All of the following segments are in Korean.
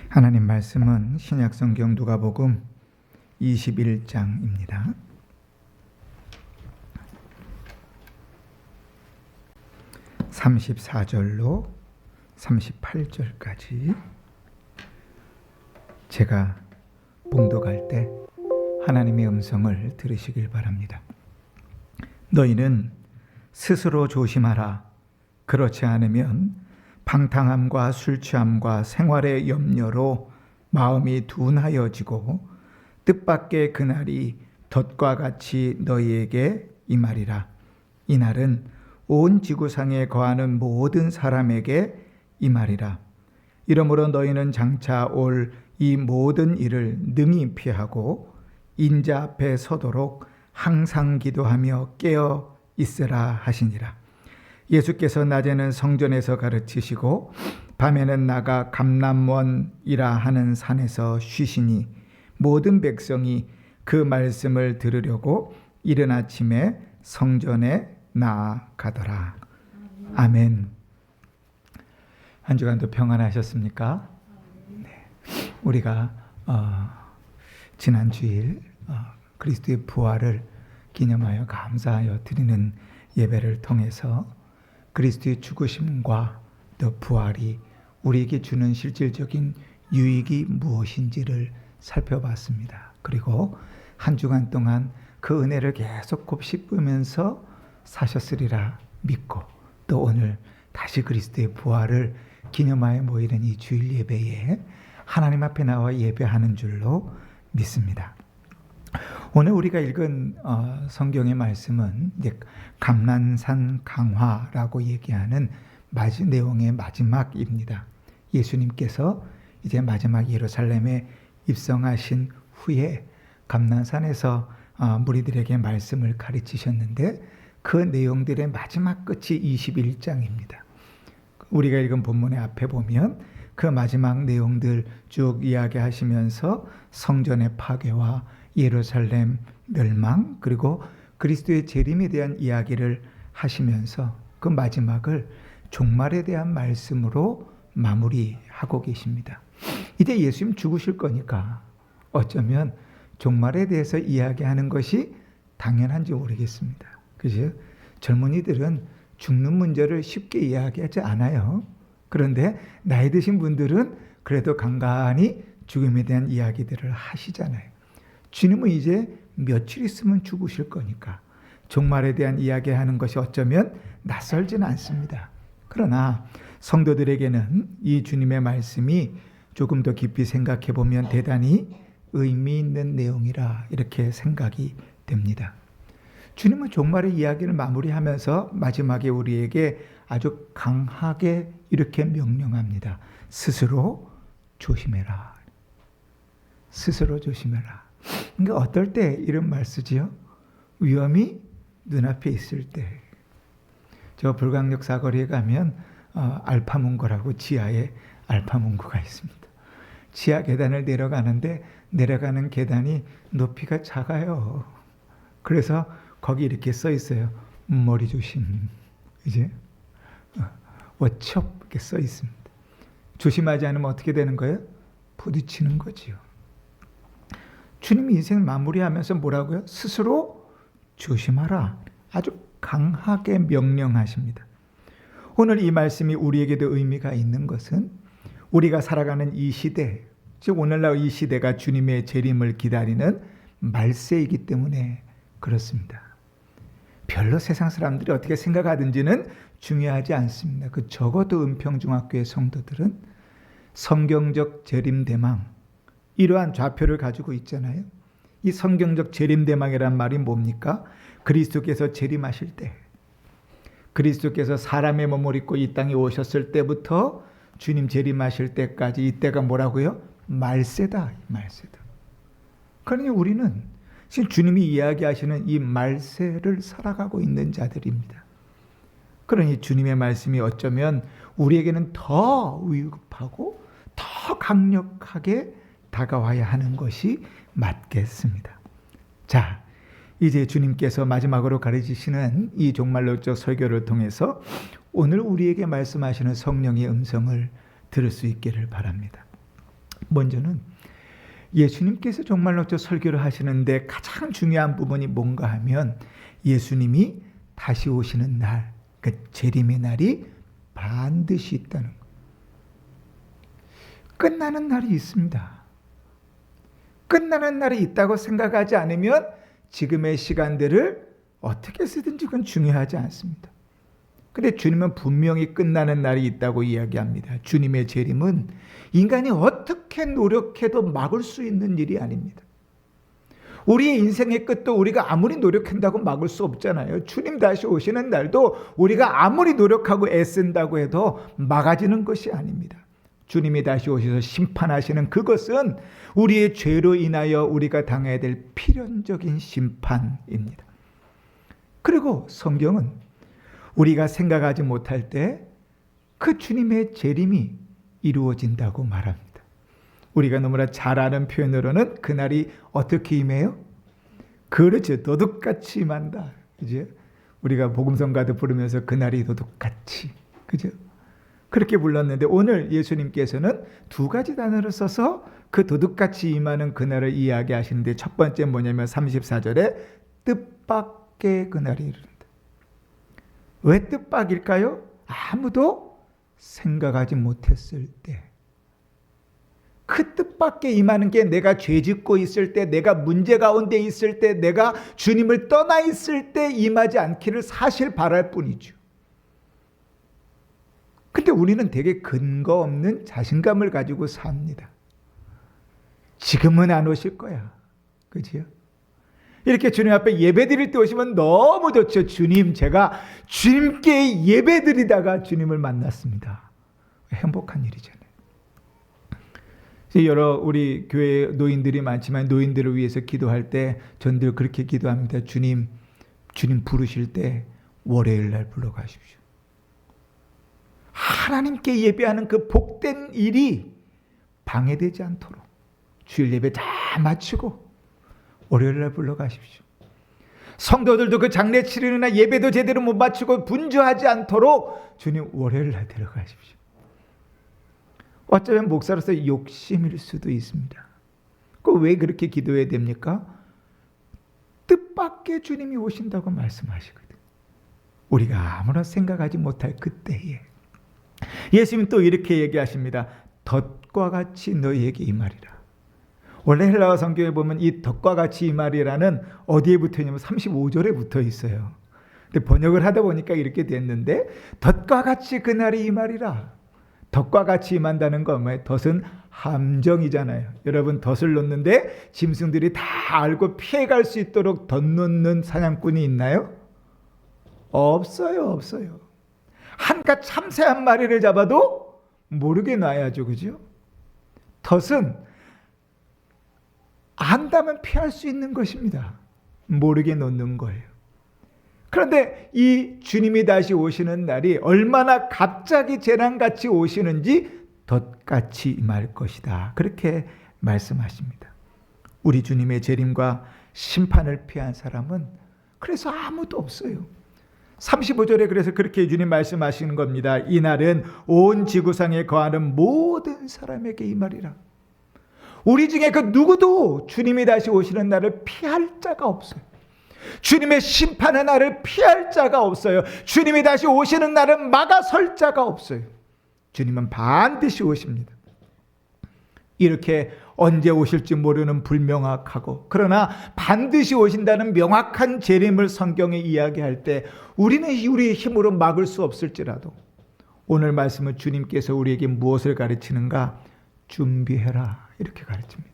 하나님 말씀은 신약성경 누가복음 21장입니다. 34절로 38절까지 제가 봉독할 때 하나님의 음성을 들으시길 바랍니다. 너희는 스스로 조심하라. 그렇지 않으면 방탕함과 술 취함과 생활의 염려로 마음이 둔하여지고 뜻밖의 그날이 덫과 같이 너희에게 임하리라. 이날은 온 지구상에 거하는 모든 사람에게 임하리라. 이러므로 너희는 장차 올 이 모든 일을 능히 피하고 인자 앞에 서도록 항상 기도하며 깨어 있으라 하시니라. 예수께서 낮에는 성전에서 가르치시고 밤에는 나가 감람원이라 하는 산에서 쉬시니 모든 백성이 그 말씀을 들으려고 이른 아침에 성전에 나아가더라. 아멘. 한 주간도 평안하셨습니까? 네. 우리가 지난 주일 그리스도의 부활을 기념하여 감사하여 드리는 예배를 통해서 그리스도의 죽으심과 또 부활이 우리에게 주는 실질적인 유익이 무엇인지를 살펴봤습니다. 그리고 한 주간 동안 그 은혜를 계속 곱씹으면서 사셨으리라 믿고 또 오늘 다시 그리스도의 부활을 기념하여 모이는 이 주일 예배에 하나님 앞에 나와 예배하는 줄로 믿습니다. 오늘 우리가 읽은 성경의 말씀은 이제 감난산 강화라고 얘기하는 내용의 마지막입니다. 예수님께서 이제 마지막 예루살렘에 입성하신 후에 감난산에서 무리들에게 말씀을 가르치셨는데 그 내용들의 마지막 끝이 21장입니다. 우리가 읽은 본문의 앞에 보면 그 마지막 내용들 쭉 이야기하시면서 성전의 파괴와 예루살렘 멸망 그리고 그리스도의 재림에 대한 이야기를 하시면서 그 마지막을 종말에 대한 말씀으로 마무리하고 계십니다. 이제 예수님 죽으실 거니까 어쩌면 종말에 대해서 이야기하는 것이 당연한지 모르겠습니다. 그죠? 젊은이들은 죽는 문제를 쉽게 이야기하지 않아요. 그런데 나이 드신 분들은 그래도 간간히 죽음에 대한 이야기들을 하시잖아요. 주님은 이제 며칠 있으면 죽으실 거니까 종말에 대한 이야기하는 것이 어쩌면 낯설지는 않습니다. 그러나 성도들에게는 이 주님의 말씀이 조금 더 깊이 생각해 보면 대단히 의미 있는 내용이라 이렇게 생각이 됩니다. 주님은 종말의 이야기를 마무리하면서 마지막에 우리에게 아주 강하게 이렇게 명령합니다. 스스로 조심해라. 스스로 조심해라. 그러니까 어떨 때 이런 말 쓰지요? 위험이 눈앞에 있을 때. 저 불광역 사거리에 가면 알파문고라고 지하에 알파문고가 있습니다. 지하 계단을 내려가는데 내려가는 계단이 높이가 작아요. 그래서 거기 이렇게 써 있어요. 머리 조심. 이제 워치업 이렇게 써 있습니다. 조심하지 않으면 어떻게 되는 거예요? 부딪히는 거지요. 주님이 인생을 마무리하면서 뭐라고요? 스스로 조심하라. 아주 강하게 명령하십니다. 오늘 이 말씀이 우리에게도 의미가 있는 것은 우리가 살아가는 이 시대, 즉 오늘날 이 시대가 주님의 재림을 기다리는 말세이기 때문에 그렇습니다. 별로 세상 사람들이 어떻게 생각하든지는 중요하지 않습니다. 그 적어도 은평중학교의 성도들은 성경적 재림대망 이러한 좌표를 가지고 있잖아요. 이 성경적 재림대망이란 말이 뭡니까? 그리스도께서 재림하실 때, 그리스도께서 사람의 몸을 입고 이 땅에 오셨을 때부터 주님 재림하실 때까지 이때가 뭐라고요? 말세다. 말세다. 그러니 우리는 지금 주님이 이야기하시는 이 말세를 살아가고 있는 자들입니다. 그러니 주님의 말씀이 어쩌면 우리에게는 더 위급하고 더 강력하게 다가와야 하는 것이 맞겠습니다. 자, 이제 주님께서 마지막으로 가르치시는 이 종말론적 설교를 통해서 오늘 우리에게 말씀하시는 성령의 음성을 들을 수 있기를 바랍니다. 먼저는 예수님께서 정말로 저 설교를 하시는데 가장 중요한 부분이 뭔가 하면 예수님이 다시 오시는 날, 그 재림의 날이 반드시 있다는 것. 끝나는 날이 있습니다. 끝나는 날이 있다고 생각하지 않으면 지금의 시간들을 어떻게 쓰든지 그건 중요하지 않습니다. 근데 주님은 분명히 끝나는 날이 있다고 이야기합니다. 주님의 재림은 인간이 어떻게 노력해도 막을 수 있는 일이 아닙니다. 우리의 인생의 끝도 우리가 아무리 노력한다고 막을 수 없잖아요. 주님 다시 오시는 날도 우리가 아무리 노력하고 애쓴다고 해도 막아지는 것이 아닙니다. 주님이 다시 오셔서 심판하시는 그것은 우리의 죄로 인하여 우리가 당해야 될 필연적인 심판입니다. 그리고 성경은 우리가 생각하지 못할 때 그 주님의 재림이 이루어진다고 말합니다. 우리가 너무나 잘 아는 표현으로는 그날이 어떻게 임해요? 그렇죠. 도둑같이 임한다. 그죠? 우리가 복음성가도 부르면서 그날이 도둑같이. 그죠? 그렇게 불렀는데 오늘 예수님께서는 두 가지 단어를 써서 그 도둑같이 임하는 그날을 이야기하시는데 첫 번째 뭐냐면 34절에 뜻밖의 그날이 이른다. 왜 뜻밖일까요? 아무도 생각하지 못했을 때. 그 뜻밖에 임하는 게 내가 죄 짓고 있을 때, 내가 문제 가운데 있을 때, 내가 주님을 떠나 있을 때 임하지 않기를 사실 바랄 뿐이죠. 근데 우리는 되게 근거 없는 자신감을 가지고 삽니다. 지금은 안 오실 거야. 그지요? 이렇게 주님 앞에 예배 드릴 때 오시면 너무 좋죠. 주님, 제가 주님께 예배 드리다가 주님을 만났습니다. 행복한 일이잖아요. 여러 우리 교회 노인들이 많지만 노인들을 위해서 기도할 때 전들 그렇게 기도합니다. 주님 부르실 때 월요일 날 불러가십시오. 하나님께 예배하는 그 복된 일이 방해되지 않도록 주일 예배 다 마치고 월요일 날 불러가십시오. 성도들도 그 장례 치르는 날 예배도 제대로 못 마치고 분주하지 않도록 주님 월요일 날 데려가십시오. 어쩌면 목사로서 욕심일 수도 있습니다. 왜 그렇게 기도해야 됩니까? 뜻밖의 주님이 오신다고 말씀하시거든요. 우리가 아무런 생각하지 못할 그때에 예수님 또 이렇게 얘기하십니다. 덫과 같이 너희에게 임하리라. 원래 헬라어 성경에 보면 이 덫과 같이 임하리라는 어디에 붙어 있냐면 35절에 붙어 있어요. 근데 번역을 하다 보니까 이렇게 됐는데 덫과 같이 그날이 임하리라. 덫과 같이 임한다는 건 뭐예요? 덫은 함정이잖아요. 여러분 덫을 놓는데 짐승들이 다 알고 피해갈 수 있도록 덫 놓는 사냥꾼이 있나요? 없어요. 한가 참새 한 마리를 잡아도 모르게 놔야죠. 그죠? 덫은 안다면 피할 수 있는 것입니다. 모르게 놓는 거예요. 그런데 이 주님이 다시 오시는 날이 얼마나 갑자기 재난같이 오시는지 덫같이 임할 것이다. 그렇게 말씀하십니다. 우리 주님의 재림과 심판을 피한 사람은 그래서 아무도 없어요. 35절에 그래서 그렇게 주님 말씀하시는 겁니다. 이 날은 온 지구상에 거하는 모든 사람에게 임하리라. 우리 중에 그 누구도 주님이 다시 오시는 날을 피할 자가 없어요. 주님의 심판의 날을 피할 자가 없어요. 주님이 다시 오시는 날은 막아설 자가 없어요. 주님은 반드시 오십니다. 이렇게 언제 오실지 모르는 불명확하고 그러나 반드시 오신다는 명확한 재림을 성경에 이야기할 때 우리는 우리의 힘으로 막을 수 없을지라도 오늘 말씀은 주님께서 우리에게 무엇을 가르치는가? 준비해라 이렇게 가르칩니다.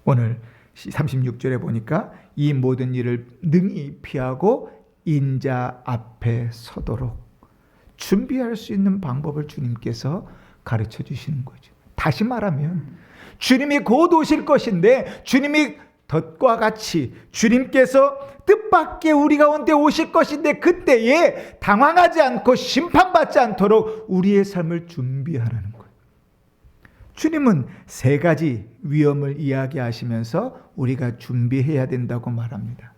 오늘 36절에 보니까 이 모든 일을 능히 피하고 인자 앞에 서도록 준비할 수 있는 방법을 주님께서 가르쳐 주시는 거죠. 다시 말하면 주님이 곧 오실 것인데 주님이 덫과 같이 주님께서 뜻밖의 우리 가운데 오실 것인데 그때에 당황하지 않고 심판받지 않도록 우리의 삶을 준비하라는 거예요. 주님은 세 가지 위험을 이야기하시면서 우리가 준비해야 된다고 말합니다.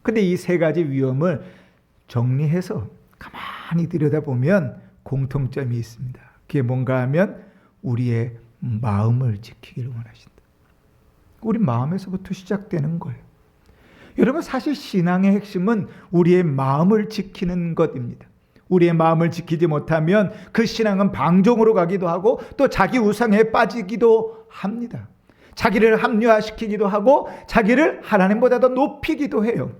근데 이 세 가지 위험을 정리해서 가만히 들여다보면 공통점이 있습니다. 그게 뭔가 하면 우리의 마음을 지키기를 원하신다. 우리 마음에서부터 시작되는 거예요. 여러분, 사실 신앙의 핵심은 우리의 마음을 지키는 것입니다. 우리의 마음을 지키지 못하면 그 신앙은 방종으로 가기도 하고 또 자기 우상에 빠지기도 합니다. 자기를 합리화시키기도 하고 자기를 하나님보다 더 높이기도 해요.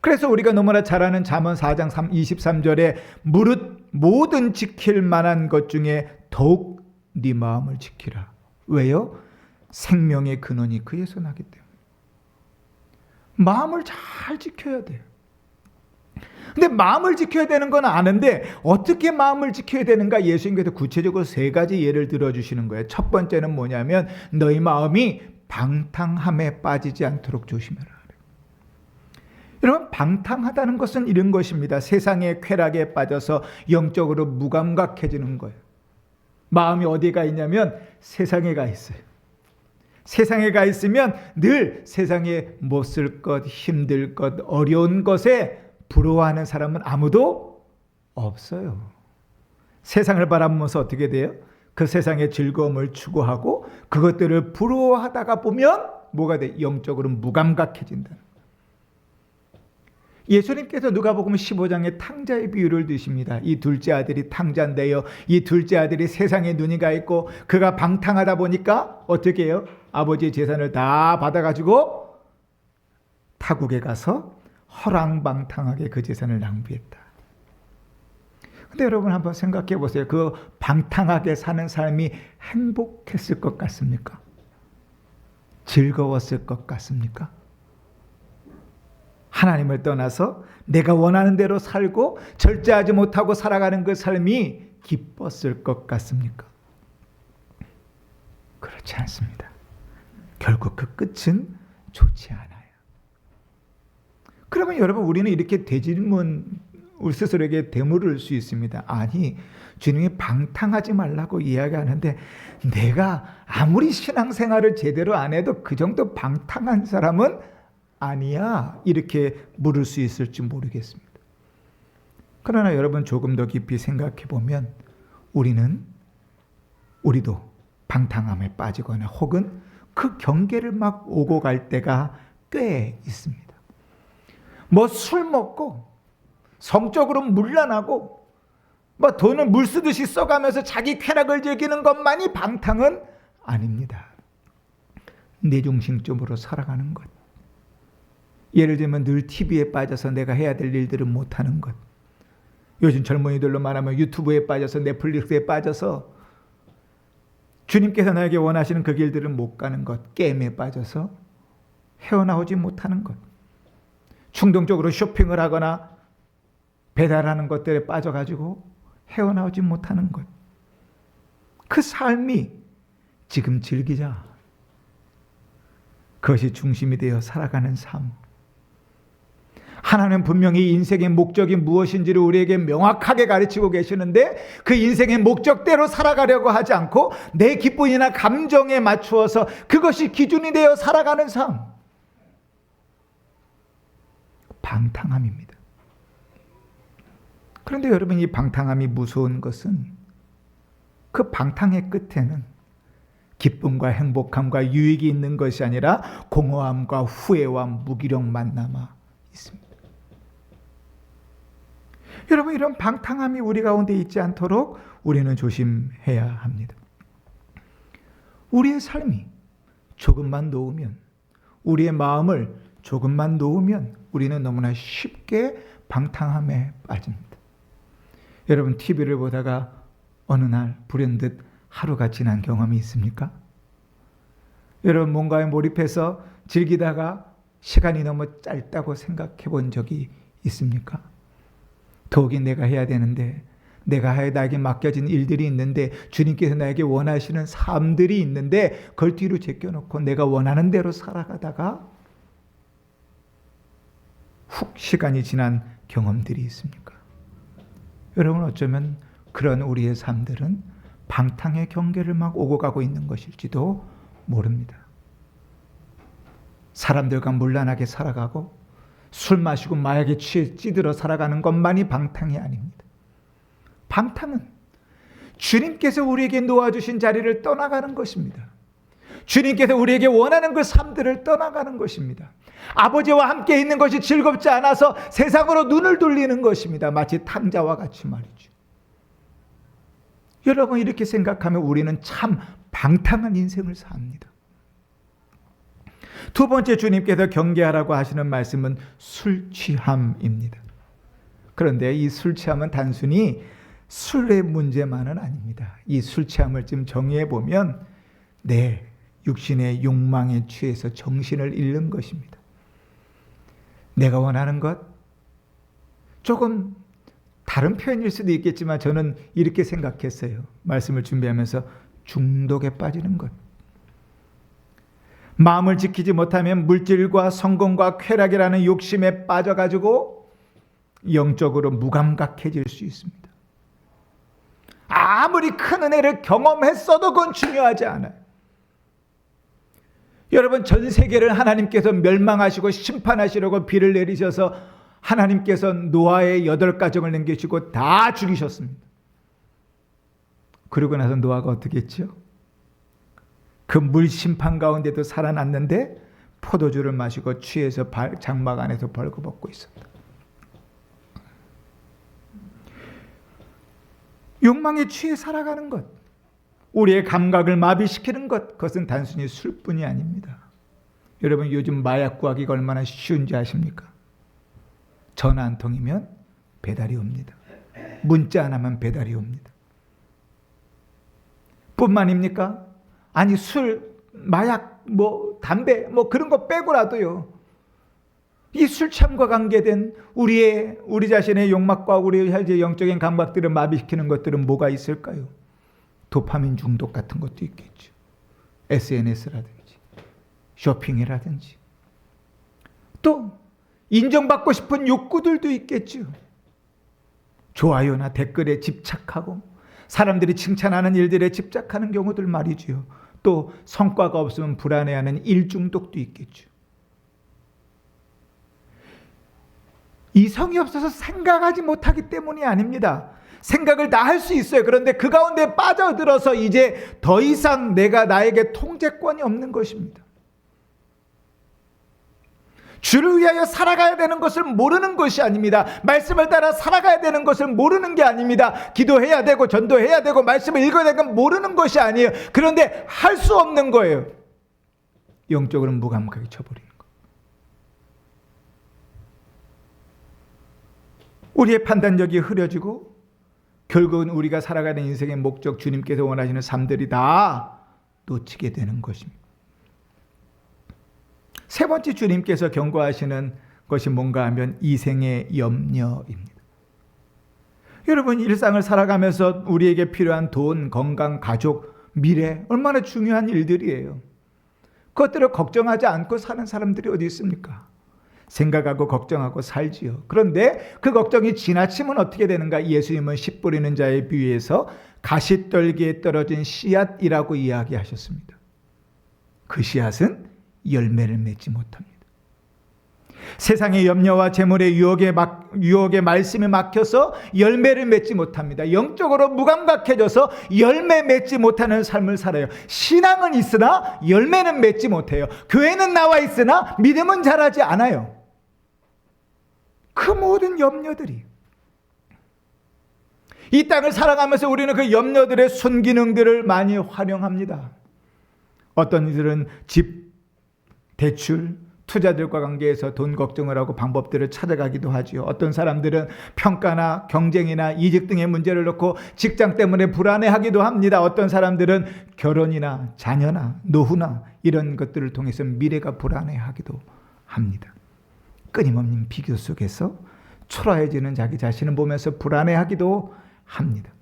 그래서 우리가 너무나 잘 아는 잠언 4장 23절에 무릇 모든 지킬 만한 것 중에 더욱 네 마음을 지키라. 왜요? 생명의 근원이 그에서 나기 때문에. 마음을 잘 지켜야 돼요. 근데 마음을 지켜야 되는 건 아는데 어떻게 마음을 지켜야 되는가? 예수님께서 구체적으로 3가지 예를 들어주시는 거예요. 첫 번째는 뭐냐면 너희 마음이 방탕함에 빠지지 않도록 조심해라. 여러분, 방탕하다는 것은 이런 것입니다. 세상의 쾌락에 빠져서 영적으로 무감각해지는 거예요. 마음이 어디가 있냐면 세상에 가 있어요. 세상에 가 있으면 늘 세상에 못 쓸 것, 힘들 것, 어려운 것에 부러워하는 사람은 아무도 없어요. 세상을 바라보면서 어떻게 돼요? 그 세상의 즐거움을 추구하고 그것들을 부러워하다가 보면 뭐가 돼? 영적으로 무감각해진다. 예수님께서 누가복음 15장에 탕자의 비유를 드십니다. 이 둘째 아들이 탕자인데요. 이 둘째 아들이 세상에 눈이 가 있고 그가 방탕하다 보니까 어떻게 해요? 아버지의 재산을 다 받아가지고 타국에 가서 허랑방탕하게 그 재산을 낭비했다. 근데 여러분 한번 생각해 보세요. 그 방탕하게 사는 삶이 행복했을 것 같습니까? 즐거웠을 것 같습니까? 하나님을 떠나서 내가 원하는 대로 살고 절제하지 못하고 살아가는 그 삶이 기뻤을 것 같습니까? 그렇지 않습니다. 결국 그 끝은 좋지 않아요. 그러면 여러분, 우리는 이렇게 우리 스스로에게 되물을 수 있습니다. 아니, 주님이 방탕하지 말라고 이야기하는데 내가 아무리 신앙생활을 제대로 안 해도 그 정도 방탕한 사람은 아니야, 이렇게 물을 수 있을지 모르겠습니다. 그러나 여러분, 조금 더 깊이 생각해 보면 우리도 방탕함에 빠지거나 혹은 그 경계를 막 오고 갈 때가 꽤 있습니다. 뭐 술 먹고 성적으로 문란하고 뭐 돈을 물 쓰듯이 써가면서 자기 쾌락을 즐기는 것만이 방탕은 아닙니다. 내중심적으로 살아가는 것. 예를 들면 늘 TV에 빠져서 내가 해야 될 일들을 못하는 것. 요즘 젊은이들로 말하면 유튜브에 빠져서 넷플릭스에 빠져서 주님께서 나에게 원하시는 그 길들을 못 가는 것. 게임에 빠져서 헤어나오지 못하는 것. 충동적으로 쇼핑을 하거나 배달하는 것들에 빠져가지고 헤어나오지 못하는 것. 그 삶이 지금 즐기자. 그것이 중심이 되어 살아가는 삶. 하나님은 분명히 인생의 목적이 무엇인지를 우리에게 명확하게 가르치고 계시는데 그 인생의 목적대로 살아가려고 하지 않고 내 기분이나 감정에 맞추어서 그것이 기준이 되어 살아가는 삶. 방탕함입니다. 그런데 여러분, 이 방탕함이 무서운 것은 그 방탕의 끝에는 기쁨과 행복함과 유익이 있는 것이 아니라 공허함과 후회와 무기력만 남아 있습니다. 여러분, 이런 방탕함이 우리 가운데 있지 않도록 우리는 조심해야 합니다. 우리의 삶이 조금만 놓으면, 우리의 마음을 조금만 놓으면 우리는 너무나 쉽게 방탕함에 빠집니다. 여러분, TV를 보다가 어느 날 불현듯 하루가 지난 경험이 있습니까? 여러분, 뭔가에 몰입해서 즐기다가 시간이 너무 짧다고 생각해 본 적이 있습니까? 더욱이 내가 해야 되는데, 나에게 맡겨진 일들이 있는데, 주님께서 나에게 원하시는 삶들이 있는데 그걸 뒤로 제껴놓고 내가 원하는 대로 살아가다가 훅 시간이 지난 경험들이 있습니까? 여러분, 어쩌면 그런 우리의 삶들은 방탕의 경계를 막 오고 가고 있는 것일지도 모릅니다. 사람들과 문란하게 살아가고 술 마시고 마약에 취해 찌들어 살아가는 것만이 방탕이 아닙니다. 방탕은 주님께서 우리에게 놓아주신 자리를 떠나가는 것입니다. 주님께서 우리에게 원하는 그 삶들을 떠나가는 것입니다. 아버지와 함께 있는 것이 즐겁지 않아서 세상으로 눈을 돌리는 것입니다. 마치 탕자와 같이 말이죠. 여러분, 이렇게 생각하면 우리는 참 방탕한 인생을 삽니다. 두 번째, 주님께서 경계하라고 하시는 말씀은 술 취함입니다. 그런데 이 술 취함은 단순히 술의 문제만은 아닙니다. 이 술 취함을 좀 정의해 보면 육신의 욕망에 취해서 정신을 잃는 것입니다. 내가 원하는 것, 조금 다른 표현일 수도 있겠지만 저는 이렇게 생각했어요. 말씀을 준비하면서 중독에 빠지는 것. 마음을 지키지 못하면 물질과 성공과 쾌락이라는 욕심에 빠져가지고 영적으로 무감각해질 수 있습니다. 아무리 큰 은혜를 경험했어도 그건 중요하지 않아요. 여러분, 전 세계를 하나님께서 멸망하시고 심판하시려고 비를 내리셔서 하나님께서 노아의 8가정을 남기시고 다 죽이셨습니다. 그러고 나서 노아가 어떻게 했죠? 그 물 심판 가운데도 살아났는데 포도주를 마시고 취해서 장막 안에서 벌거벗고 있었다. 욕망에 취해 살아가는 것, 우리의 감각을 마비시키는 것, 그것은 단순히 술뿐이 아닙니다. 여러분, 요즘 마약 구하기가 얼마나 쉬운지 아십니까? 전화 한 통이면 배달이 옵니다. 문자 하나면 배달이 옵니다. 뿐만입니까? 아니, 술, 마약, 담배, 그런 거 빼고라도요, 이 술 취함과 관계된 우리 자신의 욕망과 우리 영적인 감각들을 마비시키는 것들은 뭐가 있을까요? 도파민 중독 같은 것도 있겠죠. SNS라든지 쇼핑이라든지 또 인정받고 싶은 욕구들도 있겠죠. 좋아요나 댓글에 집착하고 사람들이 칭찬하는 일들에 집착하는 경우들 말이죠. 또 성과가 없으면 불안해하는 일중독도 있겠죠. 이성이 없어서 생각하지 못하기 때문이 아닙니다. 생각을 다 할 수 있어요. 그런데 그 가운데 빠져들어서 이제 더 이상 나에게 통제권이 없는 것입니다. 주를 위하여 살아가야 되는 것을 모르는 것이 아닙니다. 말씀을 따라 살아가야 되는 것을 모르는 게 아닙니다. 기도해야 되고 전도해야 되고 말씀을 읽어야 되는 건 모르는 것이 아니에요. 그런데 할 수 없는 거예요. 영적으로 무감각에 쳐버리는 거. 우리의 판단력이 흐려지고 결국은 우리가 살아가는 인생의 목적, 주님께서 원하시는 삶들이 다 놓치게 되는 것입니다. 세 번째, 주님께서 경고하시는 것이 뭔가 하면 이생의 염려입니다. 여러분, 일상을 살아가면서 우리에게 필요한 돈, 건강, 가족, 미래 얼마나 중요한 일들이에요. 그것들을 걱정하지 않고 사는 사람들이 어디 있습니까? 생각하고 걱정하고 살지요. 그런데 그 걱정이 지나치면 어떻게 되는가? 예수님은 씨 뿌리는 자에 비유해서 가시떨기에 떨어진 씨앗이라고 이야기하셨습니다. 그 씨앗은 열매를 맺지 못합니다. 세상의 염려와 재물의 유혹에 말씀에 막혀서 열매를 맺지 못합니다. 영적으로 무감각해져서 열매 맺지 못하는 삶을 살아요. 신앙은 있으나 열매는 맺지 못해요. 교회는 나와 있으나 믿음은 자라지 않아요. 그 모든 염려들이, 이 땅을 살아가면서 우리는 그 염려들의 순기능들을 많이 활용합니다. 어떤 이들은 집, 대출, 투자들과 관계해서 돈 걱정을 하고 방법들을 찾아가기도 하지요. 어떤 사람들은 평가나 경쟁이나 이직 등의 문제를 놓고 직장 때문에 불안해하기도 합니다. 어떤 사람들은 결혼이나 자녀나 노후나 이런 것들을 통해서 미래가 불안해하기도 합니다. 끊임없는 비교 속에서 초라해지는 자기 자신을 보면서 불안해하기도 합니다.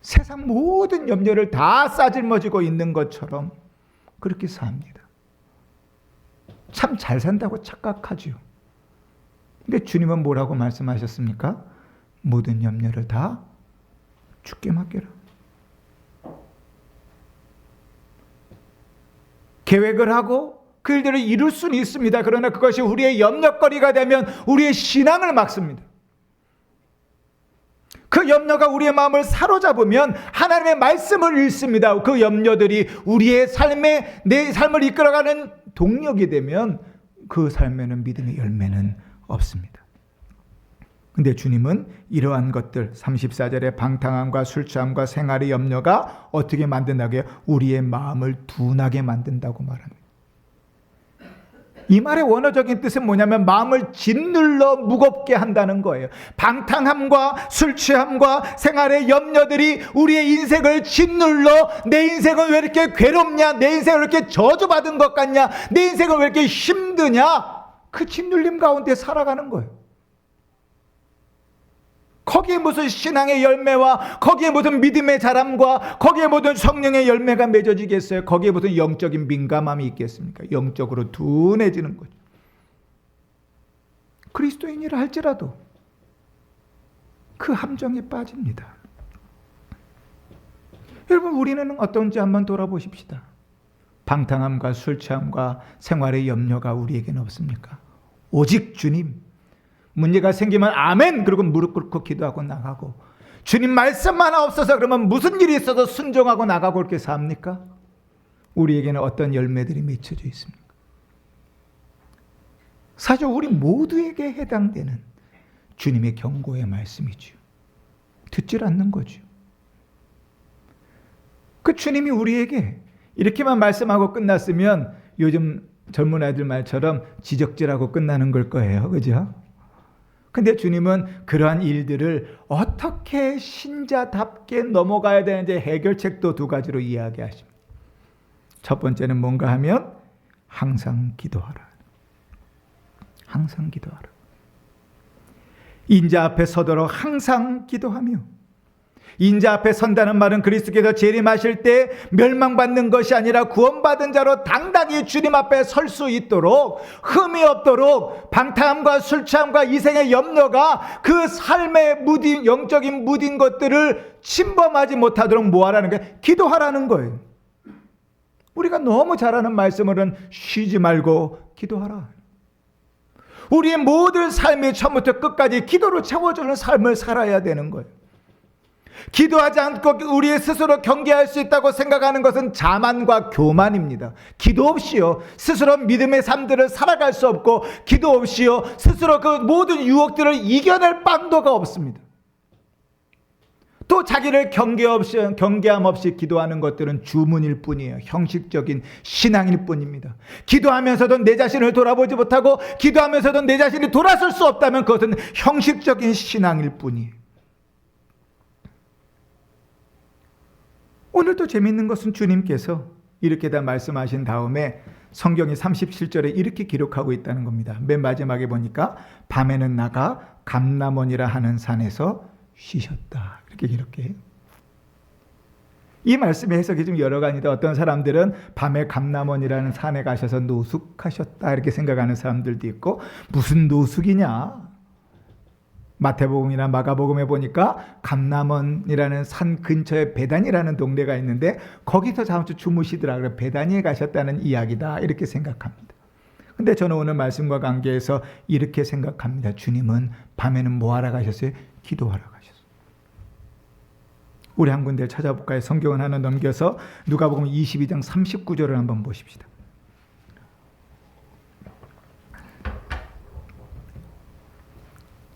세상 모든 염려를 다 싸질머지고 있는 것처럼 그렇게 삽니다. 참 잘 산다고 착각하죠. 근데 주님은 뭐라고 말씀하셨습니까? 모든 염려를 다 주께 맡겨라. 계획을 하고 그 일들을 이룰 수는 있습니다. 그러나 그것이 우리의 염려거리가 되면 우리의 신앙을 막습니다. 그 염려가 우리의 마음을 사로잡으면 하나님의 말씀을 읽습니다. 그 염려들이 우리의 삶에 내 삶을 이끌어가는 동력이 되면 그 삶에는 믿음의 열매는 없습니다. 근데 주님은 이러한 것들 34절에 방탕함과 술 취함과 생활의 염려가 어떻게 만든다고요? 우리의 마음을 둔하게 만든다고 말합니다. 이 말의 원어적인 뜻은 뭐냐면 마음을 짓눌러 무겁게 한다는 거예요. 방탕함과 술 취함과 생활의 염려들이 우리의 인생을 짓눌러 내 인생은 왜 이렇게 괴롭냐? 내 인생은 왜 이렇게 저주받은 것 같냐? 내 인생은 왜 이렇게 힘드냐? 그 짓눌림 가운데 살아가는 거예요. 거기에 무슨 신앙의 열매와 거기에 무슨 믿음의 자람과 거기에 무슨 성령의 열매가 맺어지겠어요? 거기에 무슨 영적인 민감함이 있겠습니까? 영적으로 둔해지는 거죠. 그리스도인이라 할지라도 그 함정에 빠집니다. 여러분, 우리는 어떤지 한번 돌아보십시다. 방탕함과 술 취함과 생활의 염려가 우리에게는 없습니까? 오직 주님, 문제가 생기면 아멘 그리고 무릎 꿇고 기도하고 나가고, 주님 말씀 하나 없어서 그러면 무슨 일이 있어도 순종하고 나가고 그렇게 삽니까? 우리에게는 어떤 열매들이 맺혀져 있습니까? 사실 우리 모두에게 해당되는 주님의 경고의 말씀이죠. 듣질 않는 거죠. 그 주님이 우리에게 이렇게만 말씀하고 끝났으면 요즘 젊은 아이들 말처럼 지적질하고 끝나는 걸 거예요. 그죠? 근데 주님은 그러한 일들을 어떻게 신자답게 넘어가야 되는지 해결책도 두 가지로 이야기하십니다. 첫 번째는 뭔가 하면 항상 기도하라. 항상 기도하라. 인자 앞에 서도록 항상 기도하며, 인자 앞에 선다는 말은 그리스도께서 재림하실 때 멸망받는 것이 아니라 구원받은 자로 당당히 주님 앞에 설 수 있도록, 흠이 없도록 방탕함과 술 취함과 이생의 염려가 그 삶의 무딘, 영적인 무딘 것들을 침범하지 못하도록 뭐 하라는 거예요? 기도하라는 거예요. 우리가 너무 잘하는 말씀으로는 쉬지 말고 기도하라. 우리의 모든 삶이 처음부터 끝까지 기도로 채워주는 삶을 살아야 되는 거예요. 기도하지 않고 우리의 스스로 경계할 수 있다고 생각하는 것은 자만과 교만입니다. 기도 없이요 스스로 믿음의 삶들을 살아갈 수 없고, 기도 없이요 스스로 그 모든 유혹들을 이겨낼 방도가 없습니다. 또 자기를 경계함 없이 기도하는 것들은 주문일 뿐이에요. 형식적인 신앙일 뿐입니다. 기도하면서도 내 자신을 돌아보지 못하고, 기도하면서도 내 자신이 돌아설 수 없다면 그것은 형식적인 신앙일 뿐이에요. 오늘도 재미있는 것은 주님께서 이렇게 다 말씀하신 다음에 성경이 37절에 이렇게 기록하고 있다는 겁니다. 맨 마지막에 보니까 밤에는 나가 감람원이라 하는 산에서 쉬셨다, 이렇게 기록해요. 이 말씀의 해석이 좀 여러 가지인데, 어떤 사람들은 밤에 감람원이라는 산에 가셔서 노숙하셨다 이렇게 생각하는 사람들도 있고, 무슨 노숙이냐, 마태복음이나 마가복음에 보니까 감람원이라는 산 근처에 베단이라는 동네가 있는데 거기서 잠시 주무시더라고요. 베단이에 가셨다는 이야기다 이렇게 생각합니다. 근데 저는 오늘 말씀과 관계해서 이렇게 생각합니다. 주님은 밤에는 뭐 하러 가셨어요? 기도하러 가셨어요. 우리 한 군데 찾아볼까요? 성경을 하나 넘겨서 누가복음 22장 39절을 한번 보십시다.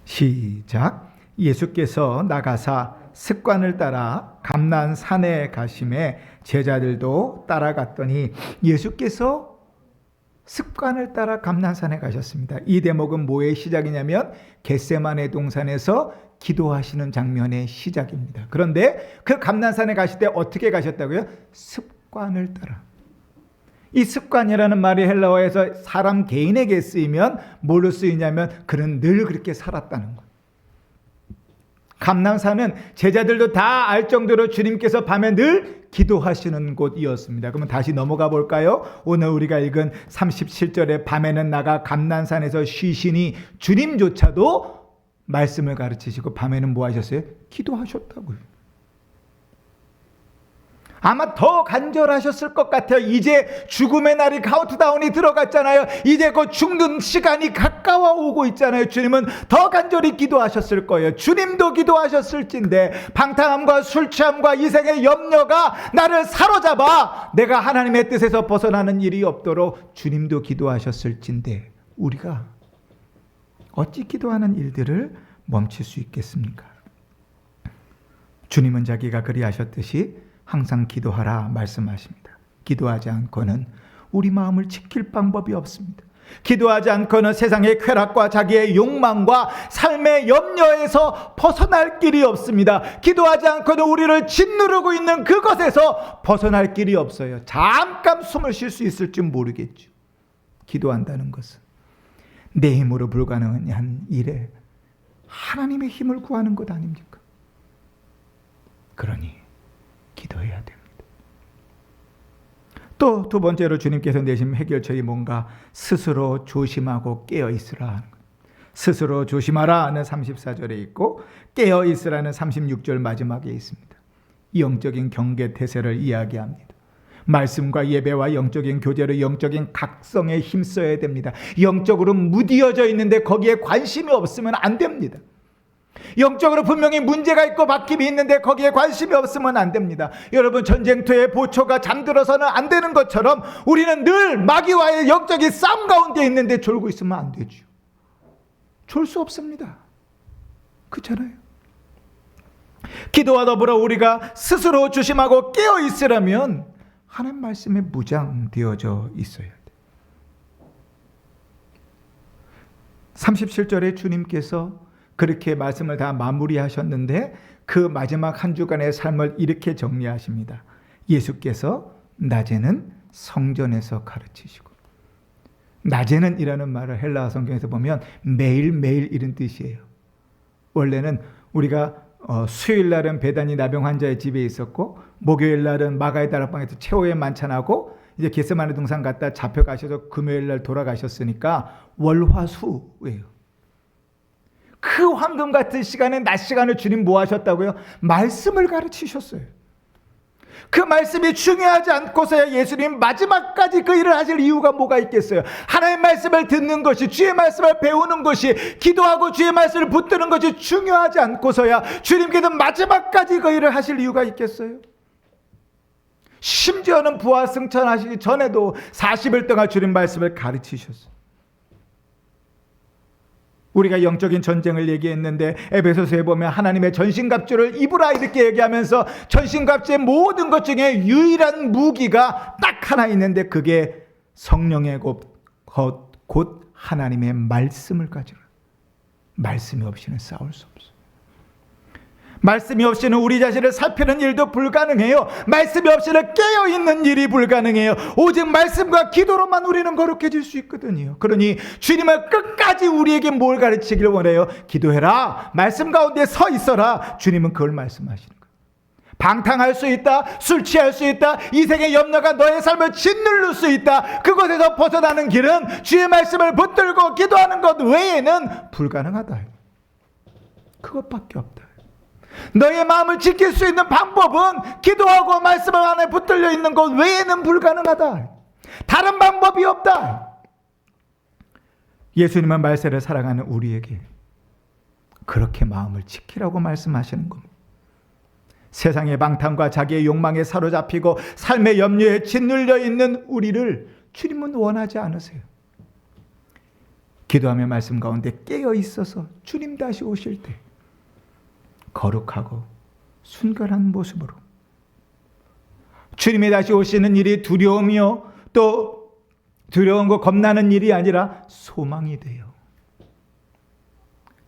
시작. 예수께서 나가사 습관을 따라 감난산에 가심에 제자들도 따라갔더니, 예수께서 습관을 따라 감난산에 가셨습니다. 이 대목은 뭐의 시작이냐면 겟세마네 동산에서 기도하시는 장면의 시작입니다. 그런데 그 감난산에 가실 때 어떻게 가셨다고요? 습관을 따라. 이 습관이라는 말이 헬라어에서 사람 개인에게 쓰이면 뭘로 쓰이냐면 그는 늘 그렇게 살았다는 것. 감람산은 제자들도 다 알 정도로 주님께서 밤에 늘 기도하시는 곳이었습니다. 그러면 다시 넘어가 볼까요? 오늘 우리가 읽은 37절에 밤에는 나가 감람산에서 쉬시니, 주님조차도 말씀을 가르치시고 밤에는 뭐 하셨어요? 기도하셨다고요. 아마 더 간절하셨을 것 같아요. 이제 죽음의 날이 카운트다운이 들어갔잖아요. 이제 그 죽는 시간이 가까워 오고 있잖아요. 주님은 더 간절히 기도하셨을 거예요. 주님도 기도하셨을진데 방탕함과 술 취함과 이생의 염려가 나를 사로잡아 내가 하나님의 뜻에서 벗어나는 일이 없도록 주님도 기도하셨을진데 우리가 어찌 기도하는 일들을 멈출 수 있겠습니까? 주님은 자기가 그리하셨듯이 항상 기도하라 말씀하십니다. 기도하지 않고는 우리 마음을 지킬 방법이 없습니다. 기도하지 않고는 세상의 쾌락과 자기의 욕망과 삶의 염려에서 벗어날 길이 없습니다. 기도하지 않고는 우리를 짓누르고 있는 그것에서 벗어날 길이 없어요. 잠깐 숨을 쉴 수 있을지 모르겠죠. 기도한다는 것은 내 힘으로 불가능한 일에 하나님의 힘을 구하는 것 아닙니까? 그러니 기도해야 됩니다. 또 두 번째로 주님께서 내신 해결책이 뭔가 스스로 조심하고 깨어있으라. 스스로 조심하라는 34절에 있고 깨어있으라는 36절 마지막에 있습니다. 영적인 경계 태세를 이야기합니다. 말씀과 예배와 영적인 교제로 영적인 각성에 힘써야 됩니다. 영적으로 무디어져 있는데 거기에 관심이 없으면 안 됩니다. 영적으로 분명히 문제가 있고 막힘이 있는데 거기에 관심이 없으면 안 됩니다. 여러분, 전쟁터의 보초가 잠들어서는 안 되는 것처럼 우리는 늘 마귀와의 영적인 싸움 가운데 있는데 졸고 있으면 안 되죠. 졸 수 없습니다. 그렇잖아요. 기도와 더불어 우리가 스스로 조심하고 깨어 있으려면 하나님 말씀에 무장되어져 있어야 돼요. 37절에 주님께서 그렇게 말씀을 다 마무리하셨는데 그 마지막 한 주간의 삶을 이렇게 정리하십니다. 예수께서 낮에는 성전에서 가르치시고, 낮에는 이라는 말을 헬라어 성경에서 보면 매일매일 이런 뜻이에요. 원래는 우리가 수요일 날은 베다니 나병 환자의 집에 있었고 목요일 날은 마가의 다락방에서 최후의 만찬하고 이제 겟세마네 동산 갔다 잡혀가셔서 금요일 날 돌아가셨으니까 월화수예요. 그 황금 같은 시간에 낮 시간을 주님 뭐 하셨다고요? 말씀을 가르치셨어요. 그 말씀이 중요하지 않고서야 예수님 마지막까지 그 일을 하실 이유가 뭐가 있겠어요? 하나님의 말씀을 듣는 것이, 주의 말씀을 배우는 것이, 기도하고 주의 말씀을 붙드는 것이 중요하지 않고서야 주님께서 마지막까지 그 일을 하실 이유가 있겠어요? 심지어는 부활 승천하시기 전에도 40일 동안 주님 말씀을 가르치셨어요. 우리가 영적인 전쟁을 얘기했는데 에베소서에 보면 하나님의 전신갑주를 입으라 이렇게 얘기하면서 전신갑주의 모든 것 중에 유일한 무기가 딱 하나 있는데 그게 성령의 곧 하나님의 말씀을 가지라. 말씀이 없이는 싸울 수 없어요. 말씀이 없이는 우리 자신을 살피는 일도 불가능해요. 말씀이 없이는 깨어있는 일이 불가능해요. 오직 말씀과 기도로만 우리는 거룩해질 수 있거든요. 그러니 주님은 끝까지 우리에게 뭘 가르치길 원해요? 기도해라. 말씀 가운데 서 있어라. 주님은 그걸 말씀하시는 거예요. 방탕할 수 있다. 술 취할 수 있다. 이생의 염려가 너의 삶을 짓누를 수 있다. 그것에서 벗어나는 길은 주의 말씀을 붙들고 기도하는 것 외에는 불가능하다. 그것밖에 없다. 너의 마음을 지킬 수 있는 방법은 기도하고 말씀 안에 붙들려 있는 것 외에는 불가능하다. 다른 방법이 없다. 예수님은 말세를 사랑하는 우리에게 그렇게 마음을 지키라고 말씀하시는 겁니다. 세상의 방탕과 자기의 욕망에 사로잡히고 삶의 염려에 짓눌려 있는 우리를 주님은 원하지 않으세요. 기도하며 말씀 가운데 깨어 있어서 주님 다시 오실 때 거룩하고 순결한 모습으로, 주님이 다시 오시는 일이 두려움이요 또 두려운 거 겁나는 일이 아니라 소망이 돼요.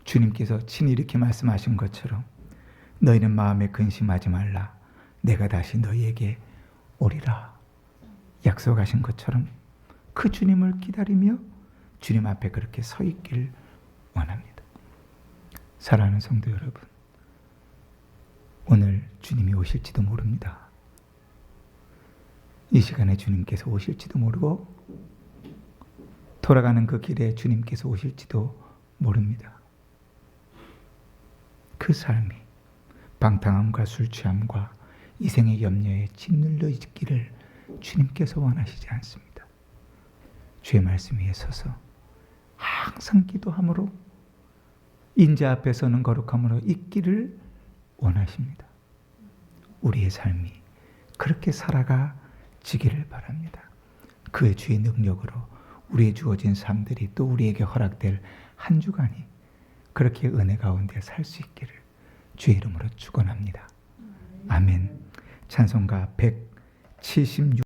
주님께서 친히 이렇게 말씀하신 것처럼 너희는 마음에 근심하지 말라. 내가 다시 너희에게 오리라. 약속하신 것처럼 그 주님을 기다리며 주님 앞에 그렇게 서 있길 원합니다. 사랑하는 성도 여러분, 오늘 주님이 오실지도 모릅니다. 이 시간에 주님께서 오실지도 모르고 돌아가는 그 길에 주님께서 오실지도 모릅니다. 그 삶이 방탕함과 술 취함과 이생의 염려에 짓눌려 있기를 주님께서 원하시지 않습니다. 주의 말씀 위에 서서 항상 기도함으로 인자 앞에 서는 거룩함으로 있기를 원하십니다. 우리의 삶이 그렇게 살아가지기를 바랍니다. 그 주의 능력으로 우리의 주어진 삶들이 또 우리에게 허락될 한 주간이 그렇게 은혜 가운데 살 수 있기를 주의 이름으로 축원합니다. 아멘. 찬송가 176